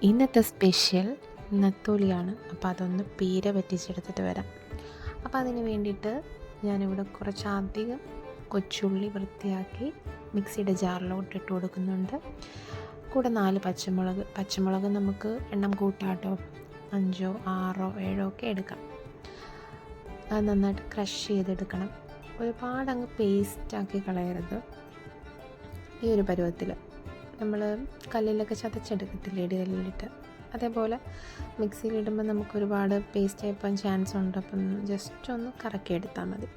ഇന്നത്തെ സ്പെഷ്യൽ നത്തോലിയാണ്. അപ്പോൾ അതൊന്ന് പീര വറ്റിച്ചെടുത്തിട്ട് വരാം. അപ്പോൾ അതിന് വേണ്ടിയിട്ട് ഞാനിവിടെ കുറച്ചധികം കൊച്ചുള്ളി വൃത്തിയാക്കി മിക്സിയുടെ ജാറിലോട്ട് ഇട്ട് കൊടുക്കുന്നുണ്ട്. കൂടെ 4 പച്ചമുളക് നമുക്ക് എണ്ണം കൂട്ടാട്ടോ, 5, 6, 7 ഒക്കെ എടുക്കാം. അത് നന്നായിട്ട് ക്രഷ് ചെയ്തെടുക്കണം. ഒരുപാട് അങ്ങ് പേസ്റ്റാക്കി കളയരുത്. ഈ ഒരു പരുവത്തിൽ നമ്മൾ കല്ലിലൊക്കെ ചതച്ചെടുക്കത്തില്ലേ, ഇടികല്ലിലിട്ട്, അതേപോലെ മിക്സിയിലിടുമ്പോൾ നമുക്ക് ഒരുപാട് പേസ്റ്റ് ആയിപ്പോകാൻ ചാൻസ് ഉണ്ട്. അപ്പം ജസ്റ്റ് ഒന്ന് കറക്കിയെടുത്താൽ മതി.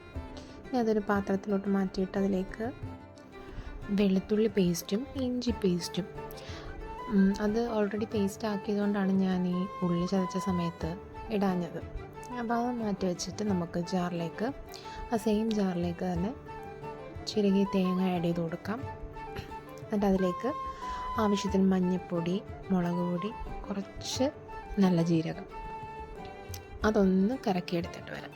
ഇനി അതൊരു പാത്രത്തിലോട്ട് മാറ്റിയിട്ട് അതിലേക്ക് വെളുത്തുള്ളി പേസ്റ്റും ഇഞ്ചി പേസ്റ്റും, അത് ഓൾറെഡി പേസ്റ്റ് ആക്കിയതുകൊണ്ടാണ് ഞാൻ ഈ ഉള്ളി ചതച്ച സമയത്ത് ഇടാഞ്ഞത്. അപ്പോൾ അത് മാറ്റി വെച്ചിട്ട് നമുക്ക് ജാറിലേക്ക്, ആ സെയിം ജാറിലേക്ക് തന്നെ ചിരകിയ തേങ്ങ ആഡ് ചെയ്ത് കൊടുക്കാം. എന്നിട്ട് അതിലേക്ക് ആവശ്യത്തിന് മഞ്ഞൾപ്പൊടി, മുളക് പൊടി, കുറച്ച് നല്ല ജീരകം, അതൊന്ന് കറക്കിയെടുത്തിട്ട് വരാം.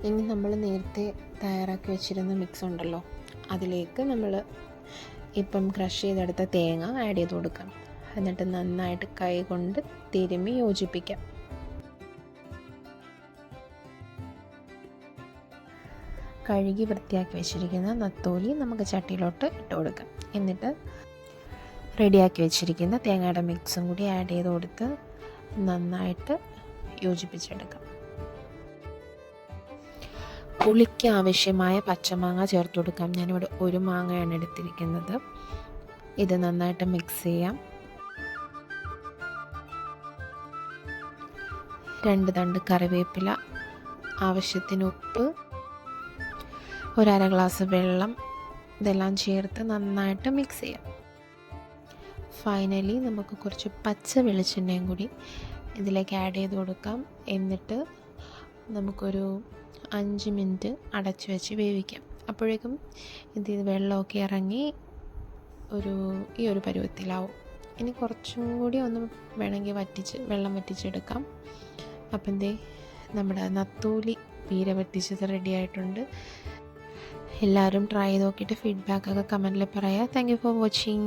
ഇനി നമ്മൾ നേരത്തെ തയ്യാറാക്കി വെച്ചിരുന്ന മിക്സ് ഉണ്ടല്ലോ, അതിലേക്ക് നമ്മൾ ഇപ്പം ക്രഷ് ചെയ്തെടുത്ത തേങ്ങ ആഡ് ചെയ്ത് കൊടുക്കാം. എന്നിട്ട് നന്നായിട്ട് കൈ കൊണ്ട് തിരുമ്മി യോജിപ്പിക്കാം. കഴുകി വൃത്തിയാക്കി വെച്ചിരിക്കുന്ന നത്തോലി നമുക്ക് ചട്ടിയിലോട്ട് ഇട്ട് കൊടുക്കാം. എന്നിട്ട് റെഡിയാക്കി വെച്ചിരിക്കുന്ന തേങ്ങയുടെ മിക്സും കൂടി ആഡ് ചെയ്ത് കൊടുത്ത് നന്നായിട്ട് യോജിപ്പിച്ചെടുക്കാം. പുളിക്ക് ആവശ്യമായ പച്ചമാങ്ങ ചേർത്ത് കൊടുക്കാം. ഞാനിവിടെ 1 മാങ്ങയാണ് എടുത്തിരിക്കുന്നത്. ഇത് നന്നായിട്ട് മിക്സ് ചെയ്യാം. 2 തണ്ട് കറിവേപ്പില, ആവശ്യത്തിന് ഉപ്പ്, 1/2 ഗ്ലാസ് വെള്ളം, ഇതെല്ലാം ചേർത്ത് നന്നായിട്ട് മിക്സ് ചെയ്യാം. ഫൈനലി നമുക്ക് കുറച്ച് പച്ച വെളിച്ചെണ്ണയും കൂടി ഇതിലേക്ക് ആഡ് ചെയ്ത് കൊടുക്കാം. എന്നിട്ട് നമുക്കൊരു 5 മിനിറ്റ് അടച്ചു വെച്ച് വേവിക്കാം. അപ്പോഴേക്കും ഇത് വെള്ളമൊക്കെ ഇറങ്ങി ഈ ഒരു പരുവത്തിലാവും. ഇനി കുറച്ചും കൂടി ഒന്ന് വേണമെങ്കിൽ വെള്ളം വറ്റിച്ചെടുക്കാം. അപ്പം നമ്മുടെ നത്തോലി പീര വറ്റിച്ചത് റെഡി ആയിട്ടുണ്ട്. എല്ലാവരും ട്രൈ ചെയ്ത് നോക്കിയിട്ട് ഫീഡ്ബാക്കൊക്കെ കമൻറ്റിൽ പറയാം. Thank you for watching.